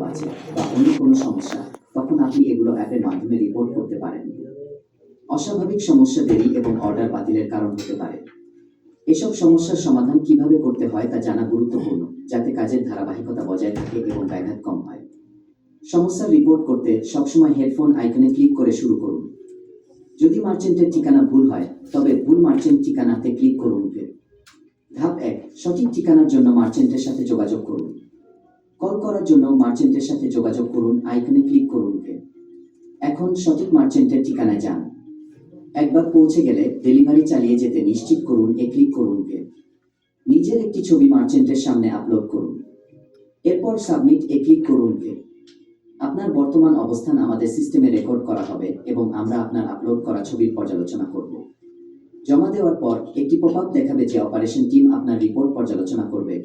আছে বা অন্য কোনো সমস্যা, তখন আপনি এগুলো অ্যাপের মাধ্যমে রিপোর্ট করতে পারেন। অস্বাভাবিক সমস্যা দেরি এবং অর্ডার বাতিলের কারণ হতে পারে। এসব সমস্যার সমাধান কিভাবে করতে হয় তা জানা গুরুত্বপূর্ণ, যাতে কাজের ধারাবাহিকতা বজায় থাকে এবং ব্যাঘাত কম হয়। সমস্যার রিপোর্ট করতে সবসময় হেডফোন আইকনে ক্লিক করে শুরু করুন। যদি মার্চেন্টের ঠিকানা ভুল হয়, তবে ভুল মার্চেন্ট ঠিকানাতে ক্লিক করুন। ধাপ 1, সঠিক ঠিকানার জন্য মার্চেন্টের সাথে যোগাযোগ করুন। কল করার জন্য মার্চেন্টের সাথে যোগাযোগ করুন আইকনে ক্লিক করুন। এখন সঠিক মার্চেন্টের ঠিকানায় যান। একবার পৌঁছে গেলে ডেলিভারি চালিয়ে যেতে নিশ্চিত করুন ক্লিক করুন। নিজের একটি ছবি মার্চেন্টের সামনে আপলোড করুন। এরপর সাবমিট ক্লিক করুন। আপনার বর্তমান অবস্থান আমাদের সিস্টেমে রেকর্ড করা হবে এবং আমরা আপনার আপলোড করা ছবির পর্যালোচনা করব। জমা দেওয়ার পর একটি পপআপ দেখাবে যে অপারেশন টিম আপনার রিপোর্ট পর্যালোচনা করবে।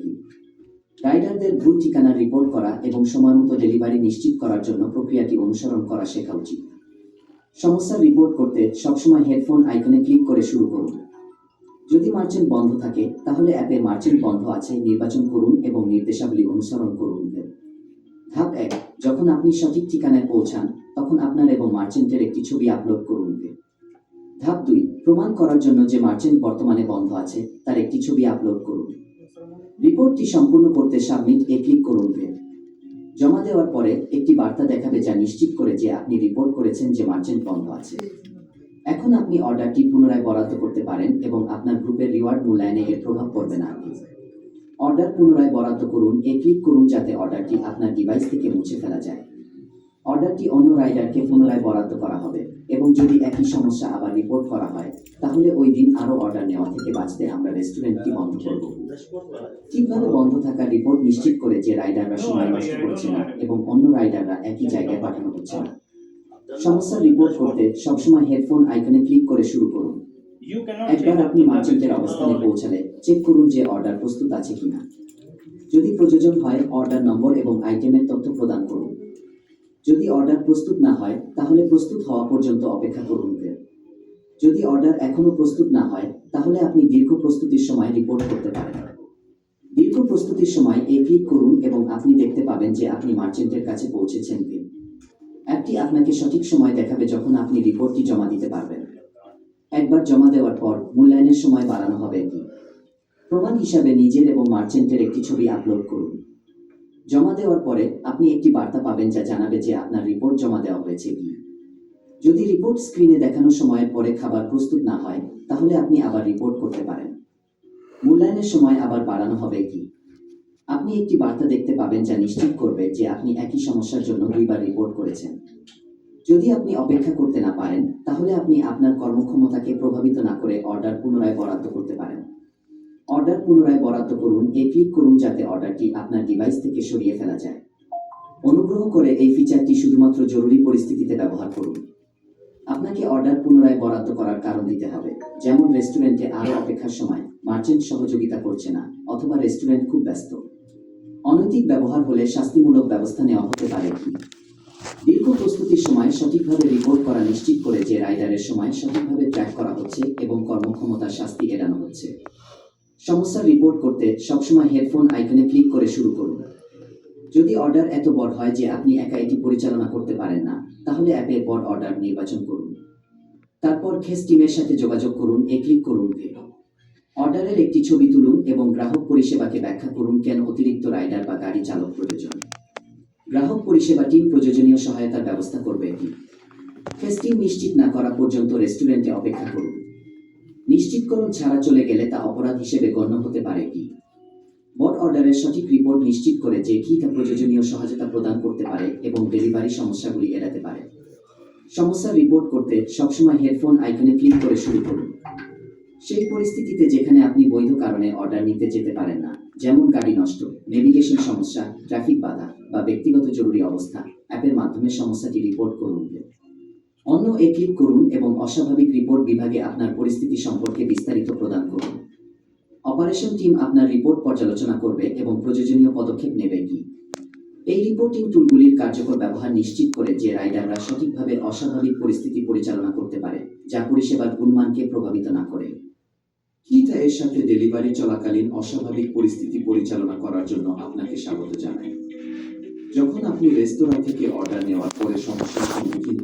রাইডারদের ভুল ঠিকানার রিপোর্ট করা এবং সময়মতো ডেলিভারি নিশ্চিত করার জন্য প্রক্রিয়াটি অনুসরণ করা শেখা উচিত। সমস্যার রিপোর্ট করতে সবসময় হেডফোন আইকনে ক্লিক করে শুরু করুন। যদি মার্চেন্ট বন্ধ থাকে, তাহলে অ্যাপে মার্চেন্ট বন্ধ আছে নির্বাচন করুন এবং নির্দেশাবলী অনুসরণ করুন। ধাপ 1, যখন আপনি সঠিক ঠিকানায় পৌঁছান, তখন আপনার এবং মার্চেন্টের একটি ছবি আপলোড করুন। ধাপ 2, প্রমাণ করার জন্য যে মার্চেন্ট বর্তমানে বন্ধ আছে তার একটি ছবি আপলোড করুন। রিপোর্টটি সম্পূর্ণ করতে সাবমিট ক্লিক করুন। জমা দেওয়ার পরে একটি বার্তা দেখাবে যা নিশ্চিত করে যে আপনি রিপোর্ট করেছেন যে মার্চেন্ট বন্ধ আছে। এখন আপনি অর্ডারটি পুনরায় বরাদ্দ করতে পারেন এবং আপনার গ্রুপের রিওয়ার্ড মূল্যায়নে এর প্রভাব পড়বে না। অর্ডার পুনরায় বরাদ্দ করুন ক্লিক করুন যাতে অর্ডারটি আপনার ডিভাইস থেকে মুছে ফেলা যায়। অর্ডারটি অন্য রাইডারকে পুনরায় বরাদ্দ করা হবে এবং যদি একই সমস্যা আবার রিপোর্ট করা হয়, তাহলে ওই দিন আরও অর্ডার নেওয়া থেকে বাঁচতে আমরা রেস্টুরেন্টটি বন্ধ করব। ঠিকভাবে বন্ধ থাকার রিপোর্ট নিশ্চিত করে যে রাইডাররা সময় নষ্ট করছে না এবং অন্য রাইডাররা একই জায়গায় পাঠানো হচ্ছে না। সমস্যার রিপোর্ট করতে সবসময় হেডফোন আইকনে ক্লিক করে শুরু করুন। একবার আপনি মার্চেন্টের অবস্থানে পৌঁছালে চেক করুন যে অর্ডার প্রস্তুত আছে কিনা। যদি প্রয়োজন হয়, অর্ডার নম্বর এবং আইটেমের তথ্য প্রদান করুন। যদি অর্ডার প্রস্তুত না হয়, তাহলে প্রস্তুত হওয়া পর্যন্ত অপেক্ষা করুন। যদি অর্ডার এখনো প্রস্তুত না হয়, তাহলে আপনি দীর্ঘ প্রস্তুতির সময় রিপোর্ট করতে পারেন। দীর্ঘ প্রস্তুতির সময় ক্লিক করুন এবং আপনি দেখতে পাবেন যে আপনি মার্চেন্টের কাছে পৌঁছেছেন। অ্যাপটি আপনাকে সঠিক সময় দেখাবে যখন আপনি রিপোর্টটি জমা দিতে পারবেন। একবার জমা দেওয়ার পর মূল্যায়নের সময় বাড়ানো হবে। প্রমাণ হিসাবে নিজের এবং মার্চেন্টের একটি ছবি আপলোড করুন। জমা দেওয়ার পরে আপনি একটি বার্তা পাবেন যা জানাবে যে আপনার রিপোর্ট জমা দেওয়া হয়েছে। যদি রিপোর্ট স্ক্রিনে দেখানো সময়ের পরে খাবার প্রস্তুত না হয়, তাহলে আপনি আবার রিপোর্ট করতে পারেন। মূল্যায়নের সময় আবার বাড়ানো হবে। আপনি একটি বার্তা দেখতে পাবেন যা নিশ্চিত করবে যে আপনি একই সমস্যার জন্য 2বার রিপোর্ট করেছেন। যদি আপনি অপেক্ষা করতে না পারেন, তাহলে আপনি আপনার কর্মক্ষমতাকে প্রভাবিত না করে অর্ডার পুনরায় বরাদ্দ করতে পারেন। অর্ডার পুনরায় বরাদ্দ করুন ক্লিক করুন যাতে অর্ডারটি আপনার ডিভাইস থেকে সরিয়ে ফেলা যায়। অনুগ্রহ করে এই ফিচারটি শুধুমাত্র জরুরি পরিস্থিতিতে ব্যবহার করুন। আপনাকে অর্ডার পুনরায় বরাদ্দ করার কারণ দিতে হবে, যেমন রেস্টুরেন্টে আরও অপেক্ষার সময়, মার্চেন্ট সহযোগিতা করছে না, অথবা রেস্টুরেন্ট খুব ব্যস্ত। অনৈতিক ব্যবহার হলে শাস্তিমূলক ব্যবস্থা নেওয়া হতে পারে। দীর্ঘ প্রস্তুতির সময় সঠিকভাবে রিপোর্ট করা নিশ্চিত করে যে রাইডারের সময় সঠিকভাবে ট্র্যাক করা হচ্ছে এবং কর্মক্ষমতার শাস্তি এড়ানো হচ্ছে। সমস্যার রিপোর্ট করতে সবসময় হেডফোন আইকনে ক্লিক করে শুরু করুন। যদি অর্ডার এত বড় হয় যে আপনি একা এটি পরিচালনা করতে পারেন না, তাহলে অ্যাপে বড় অর্ডার নির্বাচন করুন। তারপর খেস টিমের সাথে যোগাযোগ করুন ক্লিক করুন। অর্ডারের একটি ছবি তুলুন এবং গ্রাহক পরিষেবাকে ব্যাখ্যা করুন কেন অতিরিক্ত রাইডার বা গাড়ি চালক প্রয়োজন। গ্রাহক পরিষেবা টিম প্রয়োজনীয় সহায়তার ব্যবস্থা করবে। খেস টিম নিশ্চিত না করা পর্যন্ত রেস্টুরেন্টে অপেক্ষা করুন। নিশ্চিতকরণ ছাড়া চলে গেলে তা অপরাধ হিসেবে গণ্য হতে পারে। বট অর্ডারের সঠিক রিপোর্ট নিশ্চিত করে যে তা প্রয়োজনীয় সহায়তা প্রদান করতে পারে এবং ডেলিভারি সমস্যাগুলি এড়াতে পারে। সমস্যার রিপোর্ট করতে সবসময় হেডফোন আইকনে ক্লিক করে শুরু করুন। সেই পরিস্থিতিতে যেখানে আপনি বৈধ কারণে অর্ডার নিতে যেতে পারেন না, যেমন গাড়ি নষ্ট, নেভিগেশন সমস্যা, ট্রাফিক বাধা বা ব্যক্তিগত জরুরি অবস্থা, অ্যাপের মাধ্যমে সমস্যাটি রিপোর্ট করুন। অন্য ক্লিক করুন এবং অস্বাভাবিক রিপোর্ট বিভাগে আপনার পরিস্থিতি সম্পর্কে বিস্তারিত প্রদান করুন। অপারেশন টিম আপনার রিপোর্ট পর্যালোচনা করবে এবং প্রয়োজনীয় পদক্ষেপ নেবে। এই রিপোর্টিং টুলগুলির কার্যকর ব্যবহার নিশ্চিত করে যে রাইডাররা সঠিকভাবে অস্বাভাবিক পরিস্থিতি পরিচালনা করতে পারে, যা পরিষেবার গুণমানকে প্রভাবিত না করে। কিটা এর সাথে ডেলিভারি চলাকালীন অস্বাভাবিক পরিস্থিতি পরিচালনা করার জন্য আপনাকে স্বাগত জানাই। যখন আপনি রেস্তোরাঁ থেকে অর্ডার নেওয়ার পরে সমস্যার সম্মুখীন